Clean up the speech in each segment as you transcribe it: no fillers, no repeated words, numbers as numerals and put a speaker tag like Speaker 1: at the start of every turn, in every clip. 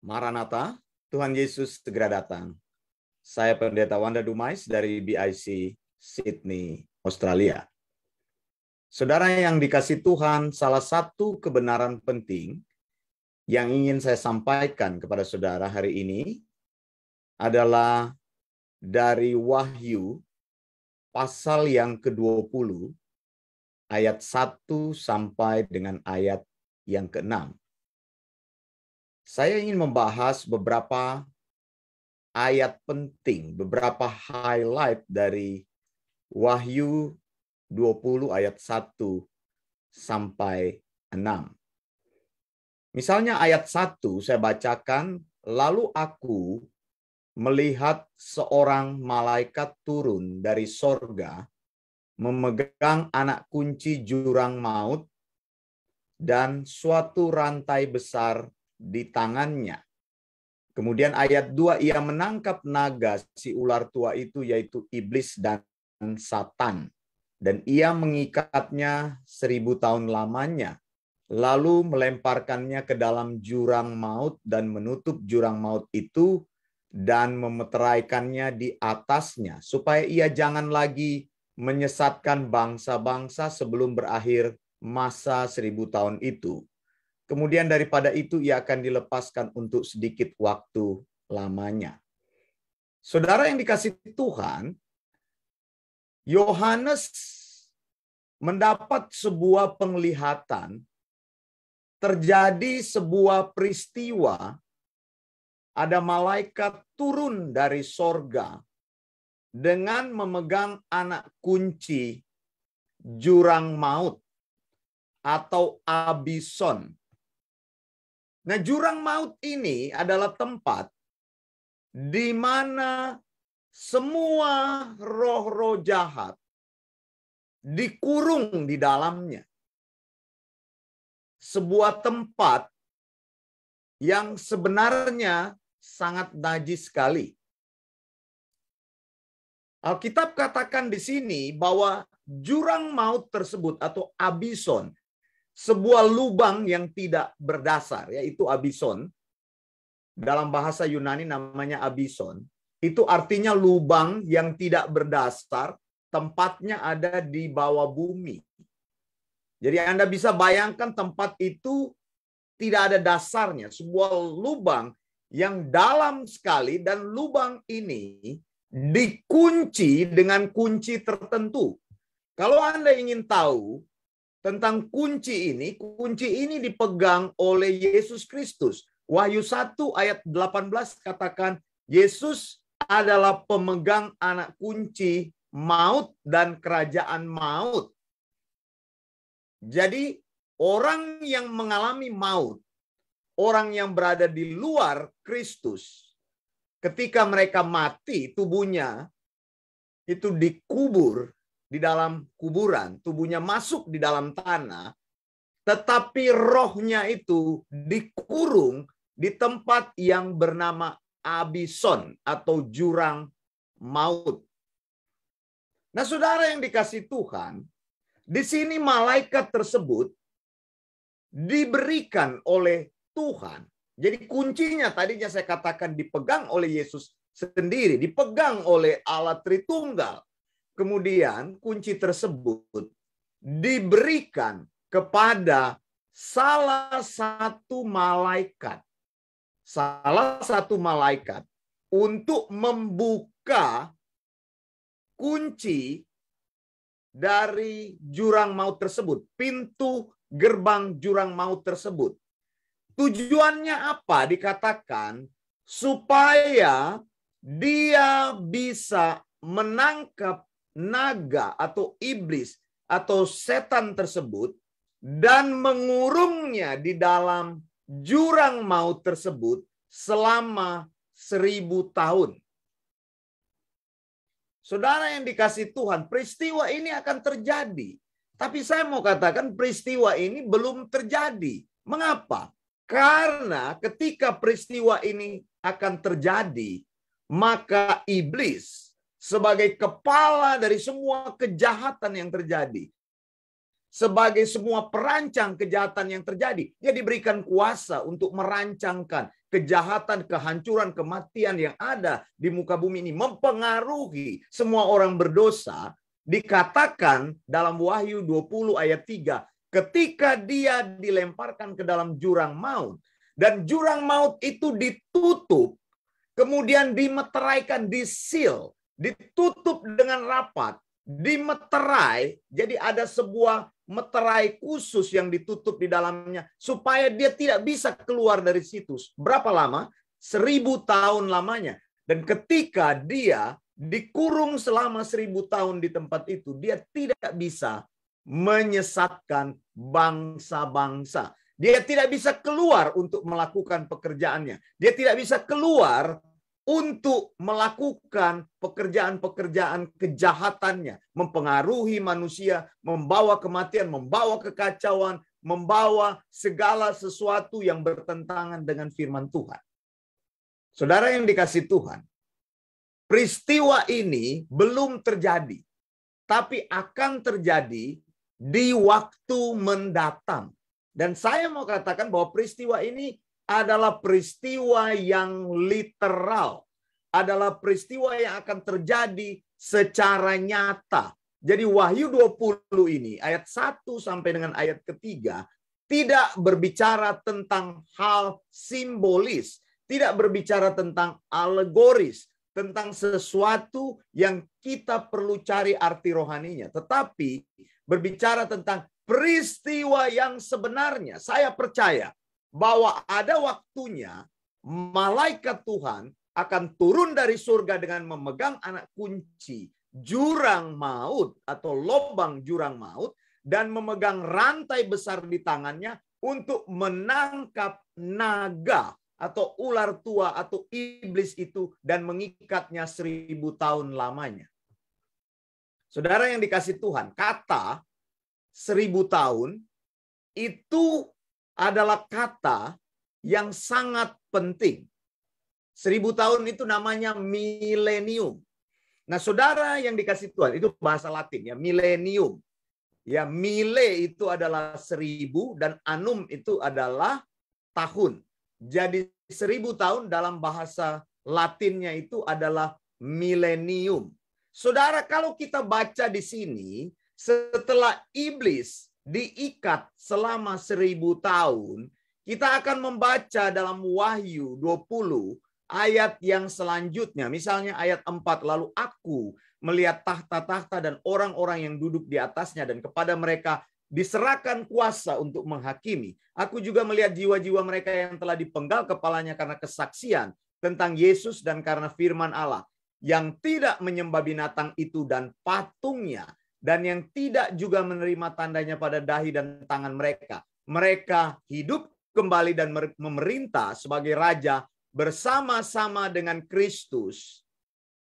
Speaker 1: Maranatha, Tuhan Yesus segera datang. Saya Pendeta Wanda Dumais dari BIC Sydney, Australia. Saudara yang dikasihi Tuhan, salah satu kebenaran penting yang ingin saya sampaikan kepada saudara hari ini adalah dari Wahyu pasal yang ke-20 ayat 1 sampai dengan ayat yang ke-6. Saya ingin membahas beberapa ayat penting, beberapa highlight dari Wahyu 20 ayat 1 sampai 6. Misalnya ayat 1 saya bacakan, lalu aku melihat seorang malaikat turun dari sorga, memegang anak kunci jurang maut dan suatu rantai besar di tangannya. Kemudian ayat 2, ia menangkap naga si ular tua itu, yaitu iblis dan Satan. Dan ia mengikatnya 1000 tahun lamanya. Lalu melemparkannya ke dalam jurang maut dan menutup jurang maut itu dan memeteraikannya di atasnya. Supaya ia jangan lagi menyesatkan bangsa-bangsa sebelum berakhir masa 1000 tahun itu. Kemudian daripada itu ia akan dilepaskan untuk sedikit waktu lamanya. Saudara yang dikasihi Tuhan, Yohanes mendapat sebuah penglihatan, terjadi sebuah peristiwa, ada malaikat turun dari sorga dengan memegang anak kunci jurang maut atau Abison. Nah, jurang maut ini adalah tempat di mana semua roh-roh jahat dikurung di dalamnya. Sebuah tempat yang sebenarnya sangat najis sekali. Alkitab katakan di sini bahwa jurang maut tersebut atau Abison, sebuah lubang yang tidak berdasar, yaitu Abison. Dalam bahasa Yunani namanya Abison. Itu artinya lubang yang tidak berdasar, tempatnya ada di bawah bumi. Jadi Anda bisa bayangkan tempat itu tidak ada dasarnya, sebuah lubang yang dalam sekali, dan lubang ini dikunci dengan kunci tertentu. Kalau Anda ingin tahu tentang kunci ini dipegang oleh Yesus Kristus. Wahyu 1 ayat 18 katakan, Yesus adalah pemegang anak kunci maut dan kerajaan maut. Jadi orang yang mengalami maut, orang yang berada di luar Kristus, ketika mereka mati, tubuhnya itu dikubur di dalam kuburan, tubuhnya masuk di dalam tanah, tetapi rohnya itu dikurung di tempat yang bernama Abison atau jurang maut. Nah, saudara yang dikasihi Tuhan, di sini malaikat tersebut diberikan oleh Tuhan. Jadi kuncinya tadinya saya katakan dipegang oleh Yesus sendiri, dipegang oleh Allah Tritunggal. Kemudian kunci tersebut diberikan kepada salah satu malaikat. Salah satu malaikat untuk membuka kunci dari jurang maut tersebut, pintu gerbang jurang maut tersebut. Tujuannya apa? Dikatakan supaya dia bisa menangkap naga atau iblis atau setan tersebut dan mengurungnya di dalam jurang maut tersebut selama 1000 tahun. Saudara yang dikasihi Tuhan, peristiwa ini akan terjadi. Tapi saya mau katakan peristiwa ini belum terjadi. Mengapa? Karena ketika peristiwa ini akan terjadi, maka iblis sebagai kepala dari semua kejahatan yang terjadi, sebagai semua perancang kejahatan yang terjadi. Dia diberikan kuasa untuk merancangkan kejahatan, kehancuran, kematian yang ada di muka bumi ini, mempengaruhi semua orang berdosa. Dikatakan dalam Wahyu 20 ayat 3, ketika dia dilemparkan ke dalam jurang maut, dan jurang maut itu ditutup, kemudian dimeteraikan, disil, ditutup dengan rapat, dimeterai. Jadi ada sebuah meterai khusus yang ditutup di dalamnya supaya dia tidak bisa keluar dari situ. Berapa lama? 1000 tahun lamanya. Dan ketika dia dikurung selama 1000 tahun di tempat itu, dia tidak bisa menyesatkan bangsa-bangsa. Dia tidak bisa keluar untuk melakukan pekerjaannya. Dia tidak bisa keluar untuk melakukan pekerjaan-pekerjaan kejahatannya, mempengaruhi manusia, membawa kematian, membawa kekacauan, membawa segala sesuatu yang bertentangan dengan firman Tuhan. Saudara yang dikasihi Tuhan, peristiwa ini belum terjadi, tapi akan terjadi di waktu mendatang. Dan saya mau katakan bahwa peristiwa ini adalah peristiwa yang literal, adalah peristiwa yang akan terjadi secara nyata. Jadi Wahyu 20 ini ayat 1 sampai dengan ayat ketiga tidak berbicara tentang hal simbolis, tidak berbicara tentang alegoris, tentang sesuatu yang kita perlu cari arti rohaninya, tetapi berbicara tentang peristiwa yang sebenarnya. Saya percaya bahwa ada waktunya malaikat Tuhan akan turun dari surga dengan memegang anak kunci jurang maut atau lubang jurang maut dan memegang rantai besar di tangannya untuk menangkap naga atau ular tua atau iblis itu dan mengikatnya 1000 tahun lamanya. Saudara yang dikasihi Tuhan, kata 1000 tahun itu adalah kata yang sangat penting. 1000 tahun itu namanya milenium. Nah, saudara yang dikasihi Tuhan, itu bahasa Latin ya, milenium. Ya, mile itu adalah 1000 dan annum itu adalah tahun. Jadi 1000 tahun dalam bahasa Latinnya itu adalah milenium. Saudara, kalau kita baca di sini, setelah iblis diikat selama 1000 tahun, kita akan membaca dalam Wahyu 20 ayat yang selanjutnya. Misalnya ayat 4, lalu aku melihat tahta-tahta dan orang-orang yang duduk di atasnya dan kepada mereka diserahkan kuasa untuk menghakimi. Aku juga melihat jiwa-jiwa mereka yang telah dipenggal kepalanya karena kesaksian tentang Yesus dan karena firman Allah, yang tidak menyembah binatang itu dan patungnya, dan yang tidak juga menerima tandanya pada dahi dan tangan mereka. Mereka hidup kembali dan memerintah sebagai raja bersama-sama dengan Kristus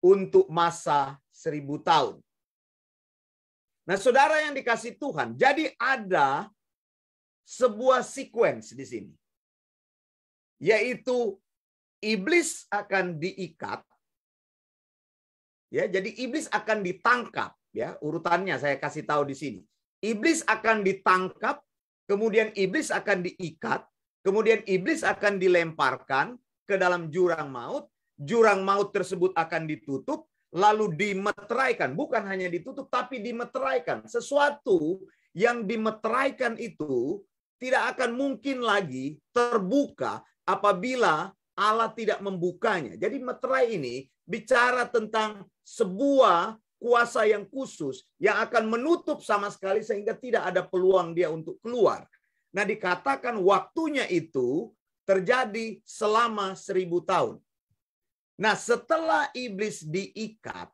Speaker 1: untuk masa 1000 tahun. Nah, saudara yang dikasihi Tuhan, jadi ada sebuah sequence di sini. Yaitu iblis akan diikat. Ya, jadi iblis akan ditangkap. Ya, urutannya saya kasih tahu di sini. Iblis akan ditangkap, kemudian iblis akan diikat, kemudian iblis akan dilemparkan ke dalam jurang maut. Jurang maut tersebut akan ditutup, lalu dimeteraikan. Bukan hanya ditutup, tapi dimeteraikan. Sesuatu yang dimeteraikan itu tidak akan mungkin lagi terbuka apabila Allah tidak membukanya. Jadi meterai ini bicara tentang sebuah kuasa yang khusus yang akan menutup sama sekali sehingga tidak ada peluang dia untuk keluar. Nah, dikatakan waktunya itu terjadi selama 1000 tahun. Nah, setelah iblis diikat,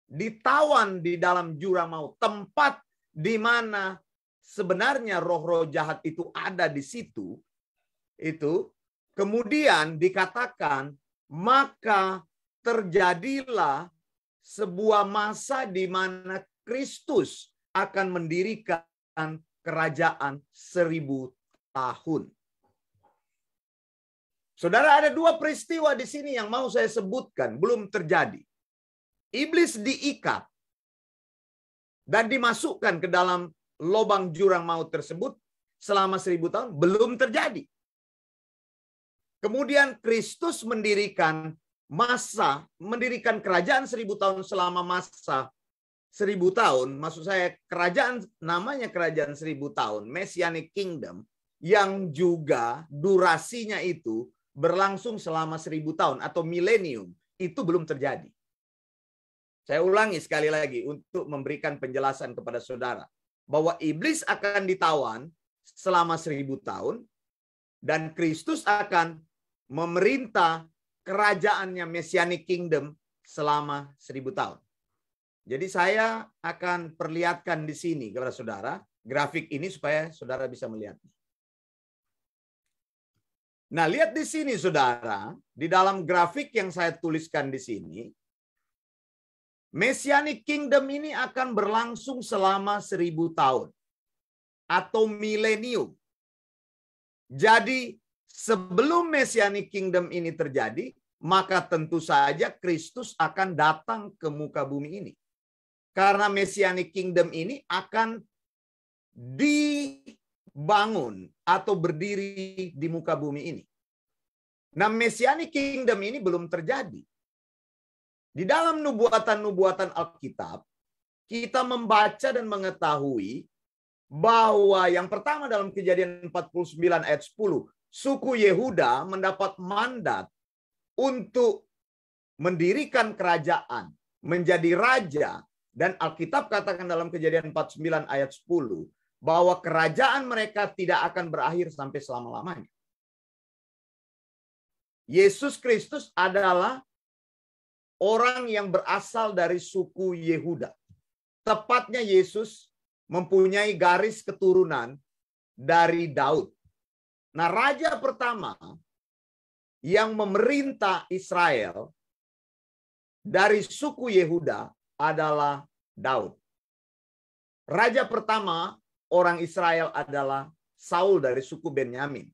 Speaker 1: ditawan di dalam jurang maut, tempat di mana sebenarnya roh-roh jahat itu ada di situ, itu kemudian dikatakan maka terjadilah sebuah masa di mana Kristus akan mendirikan kerajaan 1000 tahun. Saudara, ada dua peristiwa di sini yang mau saya sebutkan, belum terjadi. Iblis diikat dan dimasukkan ke dalam lubang jurang maut tersebut selama 1000 tahun belum terjadi. Kemudian Kristus mendirikan kerajaan 1000 tahun selama masa 1000 tahun. Maksud saya kerajaan, namanya kerajaan 1000 tahun, Messianic Kingdom, yang juga durasinya itu berlangsung selama 1000 tahun atau milenium. Itu belum terjadi. Saya ulangi sekali lagi untuk memberikan penjelasan kepada saudara. Bahwa iblis akan ditawan selama 1000 tahun. Dan Kristus akan memerintah kerajaannya Messianic Kingdom selama 1000 tahun. Jadi saya akan perlihatkan di sini kepada saudara grafik ini supaya saudara bisa melihat. Nah, lihat di sini saudara, di dalam grafik yang saya tuliskan di sini, Messianic Kingdom ini akan berlangsung selama 1000 tahun atau milenium. Jadi sebelum Messianic Kingdom ini terjadi, maka tentu saja Kristus akan datang ke muka bumi ini. Karena Messianic Kingdom ini akan dibangun atau berdiri di muka bumi ini. Nah, Messianic Kingdom ini belum terjadi. Di dalam nubuatan-nubuatan Alkitab, kita membaca dan mengetahui bahwa yang pertama dalam Kejadian 49 ayat 10, suku Yehuda mendapat mandat untuk mendirikan kerajaan, menjadi raja. Dan Alkitab katakan dalam Kejadian 49 ayat 10, bahwa kerajaan mereka tidak akan berakhir sampai selama-lamanya. Yesus Kristus adalah orang yang berasal dari suku Yehuda. Tepatnya Yesus mempunyai garis keturunan dari Daud. Nah, raja pertama yang memerintah Israel dari suku Yehuda adalah Daud. Raja pertama orang Israel adalah Saul dari suku Benyamin.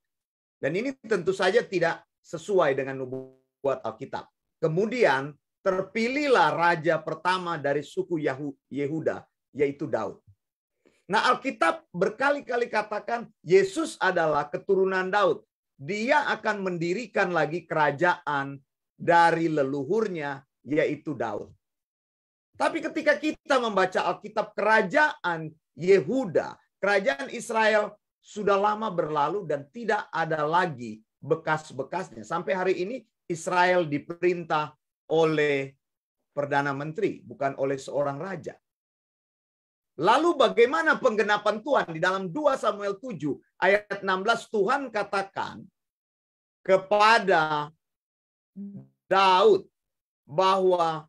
Speaker 1: Dan ini tentu saja tidak sesuai dengan nubuat Alkitab. Kemudian terpilihlah raja pertama dari suku Yehuda, yaitu Daud. Nah, Alkitab berkali-kali katakan Yesus adalah keturunan Daud. Dia akan mendirikan lagi kerajaan dari leluhurnya, yaitu Daud. Tapi ketika kita membaca Alkitab, kerajaan Yehuda, kerajaan Israel sudah lama berlalu dan tidak ada lagi bekas-bekasnya. Sampai hari ini Israel diperintah oleh Perdana Menteri, bukan oleh seorang raja. Lalu bagaimana penggenapan Tuhan? Di dalam 2 Samuel 7 ayat 16 Tuhan katakan kepada Daud bahwa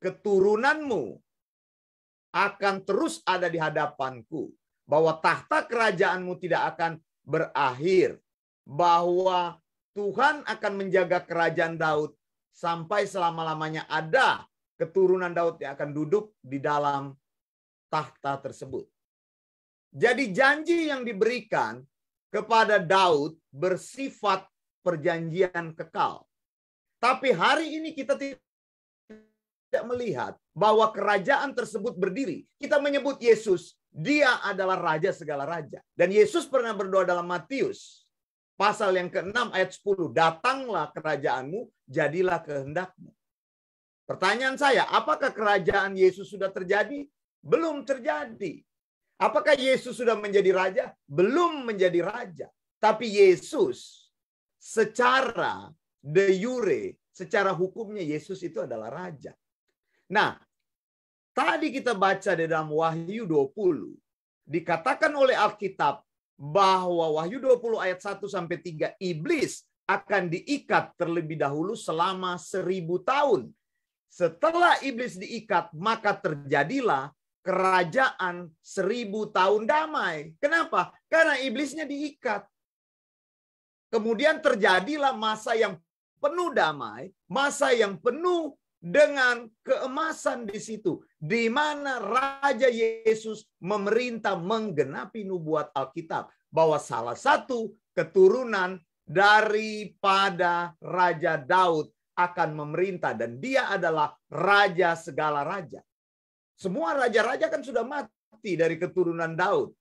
Speaker 1: keturunanmu akan terus ada di hadapanku, bahwa tahta kerajaanmu tidak akan berakhir, bahwa Tuhan akan menjaga kerajaan Daud sampai selama-lamanya ada keturunan Daud yang akan duduk di dalam tahta tersebut. Jadi janji yang diberikan kepada Daud bersifat perjanjian kekal. Tapi hari ini kita tidak melihat bahwa kerajaan tersebut berdiri. Kita menyebut Yesus, dia adalah raja segala raja. Dan Yesus pernah berdoa dalam Matius pasal yang ke-6 ayat 10, datanglah kerajaanmu, jadilah kehendakmu. Pertanyaan saya, apakah kerajaan Yesus sudah terjadi? Belum terjadi. Apakah Yesus sudah menjadi raja? Belum menjadi raja. Tapi Yesus secara de jure, secara hukumnya Yesus itu adalah raja. Nah, tadi kita baca di dalam Wahyu 20, dikatakan oleh Alkitab bahwa Wahyu 20 ayat 1-3, iblis akan diikat terlebih dahulu selama 1000 tahun. Setelah iblis diikat, maka terjadilah kerajaan 1000 tahun damai. Kenapa? Karena iblisnya diikat. Kemudian terjadilah masa yang penuh damai, masa yang penuh dengan keemasan di situ, di mana Raja Yesus memerintah menggenapi nubuat Alkitab bahwa salah satu keturunan daripada Raja Daud akan memerintah dan dia adalah raja segala raja. Semua raja-raja kan sudah mati. mati dari keturunan Daud.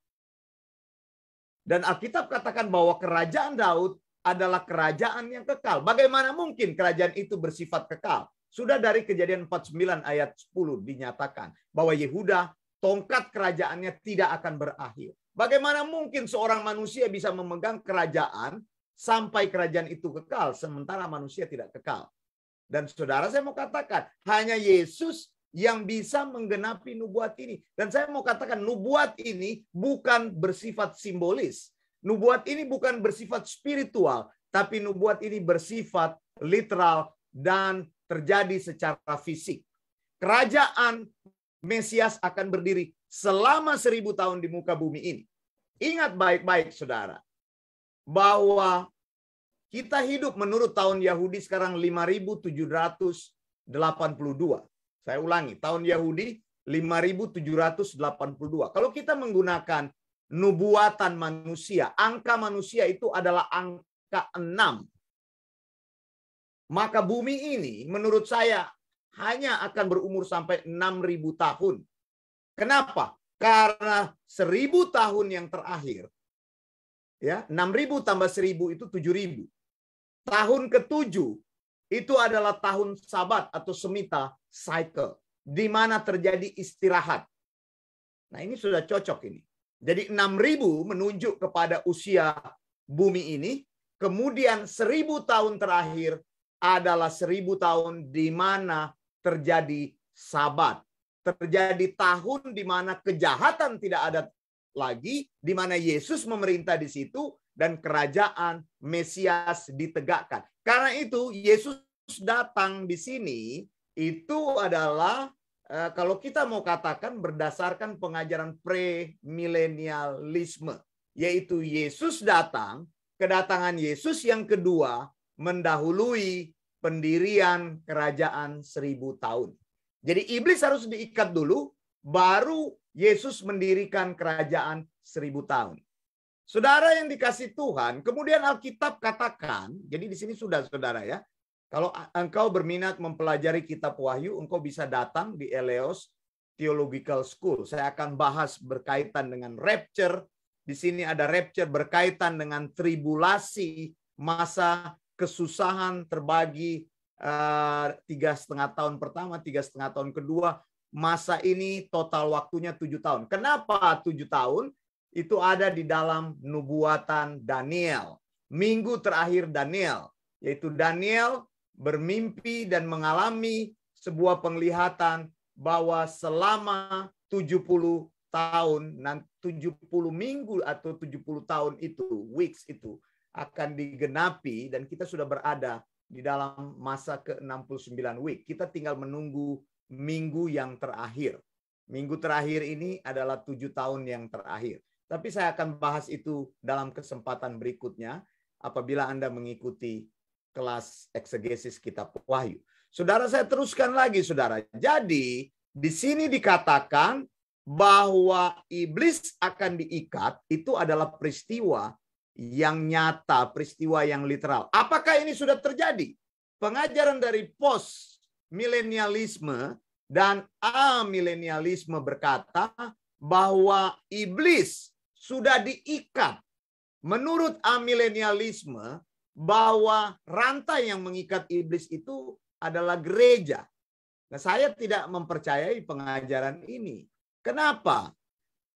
Speaker 1: Dan Alkitab katakan bahwa kerajaan Daud adalah kerajaan yang kekal. Bagaimana mungkin kerajaan itu bersifat kekal? Sudah dari Kejadian 49 ayat 10 dinyatakan bahwa Yehuda, tongkat kerajaannya tidak akan berakhir. Bagaimana mungkin seorang manusia bisa memegang kerajaan sampai kerajaan itu kekal, sementara manusia tidak kekal? Dan saudara, saya mau katakan, hanya Yesus yang bisa menggenapi nubuat ini. Dan saya mau katakan, nubuat ini bukan bersifat simbolis. Nubuat ini bukan bersifat spiritual, tapi nubuat ini bersifat literal dan terjadi secara fisik. Kerajaan Mesias akan berdiri selama 1000 tahun di muka bumi ini. Ingat baik-baik, saudara, bahwa kita hidup menurut tahun Yahudi sekarang 5782. Saya ulangi, tahun Yahudi 5782. Kalau kita menggunakan nubuatan manusia, angka manusia itu adalah angka 6. Maka bumi ini menurut saya hanya akan berumur sampai 6000 tahun. Kenapa? Karena 1000 tahun yang terakhir, ya, 6000 tambah 1000 itu 7000. Tahun ke-7 itu adalah tahun Sabat atau Shemitah cycle, di mana terjadi istirahat. Nah, ini sudah cocok ini. Jadi 6000 menunjuk kepada usia bumi ini, kemudian 1000 tahun terakhir adalah 1000 tahun di mana terjadi Sabat. Terjadi tahun di mana kejahatan tidak ada lagi, di mana Yesus memerintah di situ dan kerajaan Mesias ditegakkan. Karena itu Yesus datang di sini itu adalah kalau kita mau katakan berdasarkan pengajaran premilenialisme, yaitu Yesus datang, kedatangan Yesus yang kedua mendahului pendirian kerajaan 1000 tahun. Jadi iblis harus diikat dulu, baru Yesus mendirikan kerajaan 1000 tahun. Saudara yang dikasih Tuhan, kemudian Alkitab katakan, jadi di sini sudah saudara ya, kalau engkau berminat mempelajari kitab Wahyu, engkau bisa datang di Eleos Theological School. Saya akan bahas berkaitan dengan rapture. Di sini ada rapture berkaitan dengan tribulasi, masa kesusahan terbagi 3,5 tahun pertama, 3,5 tahun kedua. Masa ini total waktunya 7 tahun. Kenapa 7 tahun? Itu ada di dalam nubuatan Daniel. Minggu terakhir Daniel. Yaitu Daniel bermimpi dan mengalami sebuah penglihatan bahwa selama 70 tahun, 70 minggu atau 70 tahun itu, weeks itu, akan digenapi dan kita sudah berada di dalam masa ke-69 week. Kita tinggal menunggu minggu yang terakhir. Minggu terakhir ini adalah 7 tahun yang terakhir. Tapi saya akan bahas itu dalam kesempatan berikutnya apabila Anda mengikuti kelas eksegesis kitab Wahyu. Saudara, saya teruskan lagi, saudara. Jadi, di sini dikatakan bahwa iblis akan diikat, itu adalah peristiwa yang nyata, peristiwa yang literal. Apakah ini sudah terjadi? Pengajaran dari post-milenialisme dan amilenialisme berkata bahwa iblis sudah diikat. Menurut amilenialisme, bahwa rantai yang mengikat iblis itu adalah gereja. Nah, saya tidak mempercayai pengajaran ini. Kenapa?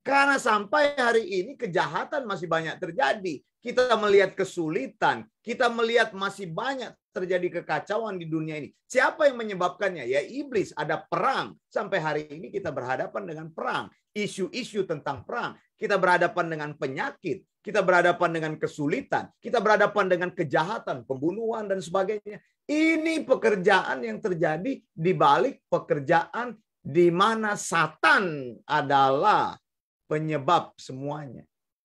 Speaker 1: Karena sampai hari ini kejahatan masih banyak terjadi. Kita melihat kesulitan, kita melihat masih banyak terjadi kekacauan di dunia ini. Siapa yang menyebabkannya? Ya iblis. Ada perang. Sampai hari ini kita berhadapan dengan perang. Isu-isu tentang perang. Kita berhadapan dengan penyakit. Kita berhadapan dengan kesulitan. Kita berhadapan dengan kejahatan, pembunuhan, dan sebagainya. Ini pekerjaan yang terjadi di balik pekerjaan di mana Satan adalah penyebab semuanya.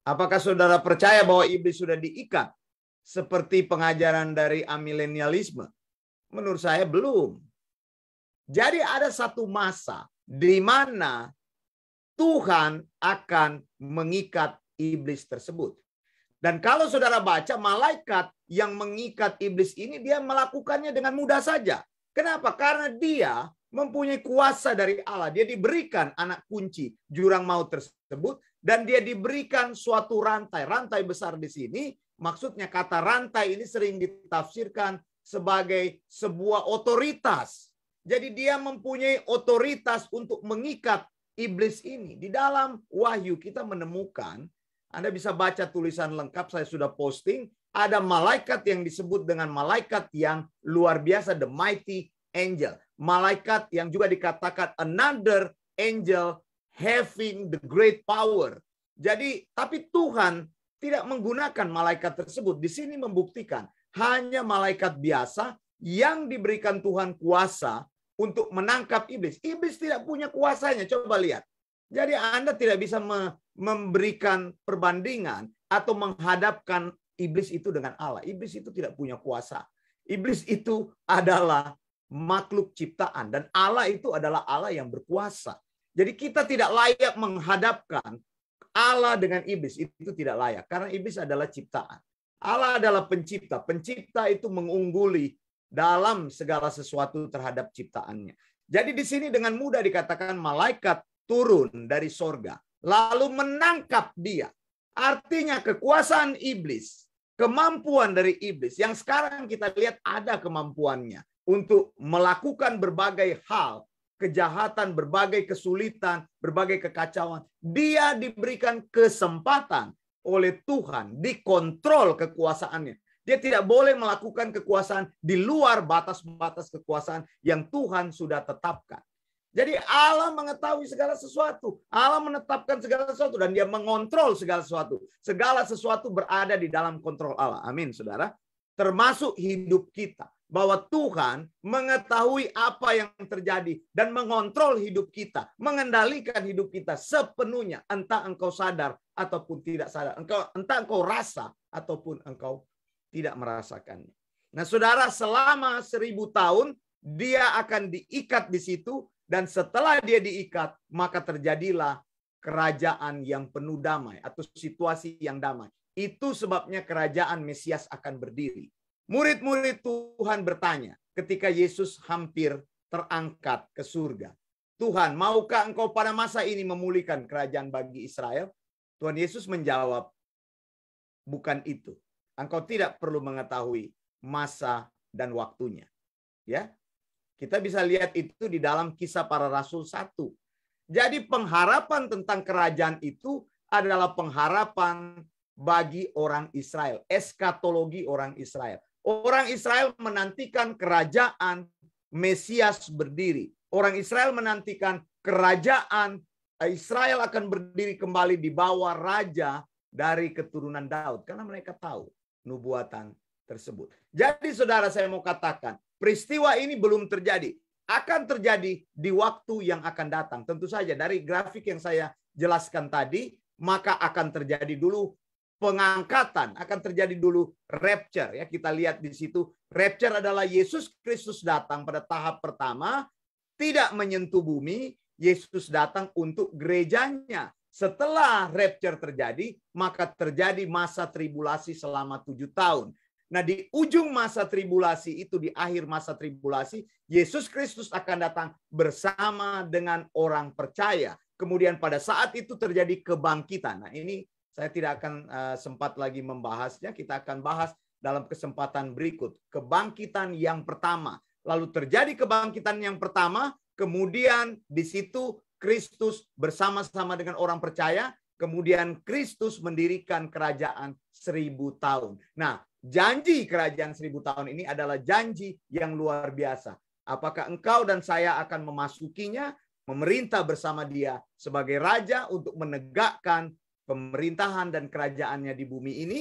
Speaker 1: Apakah saudara percaya bahwa iblis sudah diikat seperti pengajaran dari amilenialisme? Menurut saya belum. Jadi ada satu masa di mana Tuhan akan mengikat iblis tersebut. Dan kalau saudara baca, malaikat yang mengikat iblis ini dia melakukannya dengan mudah saja. Kenapa? Karena dia mempunyai kuasa dari Allah. Dia diberikan anak kunci jurang maut tersebut, dan dia diberikan suatu rantai. Rantai besar di sini, maksudnya kata rantai ini sering ditafsirkan sebagai sebuah otoritas. Jadi dia mempunyai otoritas untuk mengikat iblis ini. Di dalam Wahyu kita menemukan, Anda bisa baca tulisan lengkap, saya sudah posting, ada malaikat yang disebut dengan malaikat yang luar biasa, the mighty angel. Malaikat yang juga dikatakan another angel having the great power. Jadi, tapi Tuhan tidak menggunakan malaikat tersebut. Di sini membuktikan hanya malaikat biasa yang diberikan Tuhan kuasa untuk menangkap iblis. Iblis tidak punya kuasanya. Coba lihat. Jadi Anda tidak bisa memberikan perbandingan atau menghadapkan iblis itu dengan Allah. Iblis itu tidak punya kuasa. Iblis itu adalah makhluk ciptaan. Dan Allah itu adalah Allah yang berkuasa. Jadi kita tidak layak menghadapkan Allah dengan iblis. Itu tidak layak. Karena iblis adalah ciptaan. Allah adalah pencipta. Pencipta itu mengungguli dalam segala sesuatu terhadap ciptaannya. Jadi di sini dengan mudah dikatakan malaikat turun dari sorga, lalu menangkap dia. Artinya kekuasaan iblis, kemampuan dari iblis, yang sekarang kita lihat ada kemampuannya untuk melakukan berbagai hal, kejahatan, berbagai kesulitan, berbagai kekacauan. Dia diberikan kesempatan oleh Tuhan, dikontrol kekuasaannya. Dia tidak boleh melakukan kekuasaan di luar batas-batas kekuasaan yang Tuhan sudah tetapkan. Jadi Allah mengetahui segala sesuatu. Allah menetapkan segala sesuatu dan dia mengontrol segala sesuatu. Segala sesuatu berada di dalam kontrol Allah. Amin, saudara. Termasuk hidup kita. Bahwa Tuhan mengetahui apa yang terjadi dan mengontrol hidup kita. Mengendalikan hidup kita sepenuhnya. Entah engkau sadar ataupun tidak sadar. Entah engkau rasa ataupun engkau tidak merasakannya. Nah, saudara, selama 1000 tahun dia akan diikat di situ. Dan setelah dia diikat, maka terjadilah kerajaan yang penuh damai atau situasi yang damai. Itu sebabnya kerajaan Mesias akan berdiri. Murid-murid Tuhan bertanya ketika Yesus hampir terangkat ke surga. Tuhan, maukah engkau pada masa ini memulihkan kerajaan bagi Israel? Tuhan Yesus menjawab, bukan itu. Engkau tidak perlu mengetahui masa dan waktunya. Ya. Kita bisa lihat itu di dalam Kisah Para Rasul 1. Jadi pengharapan tentang kerajaan itu adalah pengharapan bagi orang Israel. Eskatologi orang Israel. Orang Israel menantikan kerajaan Mesias berdiri. Orang Israel menantikan kerajaan Israel akan berdiri kembali di bawah raja dari keturunan Daud. Karena mereka tahu nubuatan tersebut. Jadi saudara, saya mau katakan, peristiwa ini belum terjadi. Akan terjadi di waktu yang akan datang. Tentu saja dari grafik yang saya jelaskan tadi, maka akan terjadi dulu pengangkatan, akan terjadi dulu rapture. Ya, kita lihat di situ, rapture adalah Yesus Kristus datang pada tahap pertama, tidak menyentuh bumi, Yesus datang untuk gerejanya. Setelah rapture terjadi, maka terjadi masa tribulasi selama 7 tahun. Nah, di ujung masa tribulasi itu, di akhir masa tribulasi, Yesus Kristus akan datang bersama dengan orang percaya. Kemudian pada saat itu terjadi kebangkitan. Nah, ini saya tidak akan sempat lagi membahasnya. Kita akan bahas dalam kesempatan berikut. Kebangkitan yang pertama. Lalu terjadi kebangkitan yang pertama, kemudian di situ Kristus bersama-sama dengan orang percaya, kemudian Kristus mendirikan kerajaan 1000 tahun. Nah, janji kerajaan 1000 tahun ini adalah janji yang luar biasa. Apakah engkau dan saya akan memasukinya, memerintah bersama dia sebagai raja untuk menegakkan pemerintahan dan kerajaannya di bumi ini?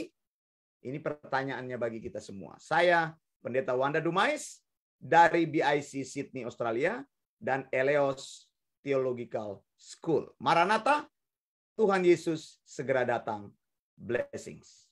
Speaker 1: Ini pertanyaannya bagi kita semua. Saya Pendeta Wanda Dumais dari BIC Sydney, Australia, dan Eleos Theological School. Maranatha, Tuhan Yesus segera datang. Blessings.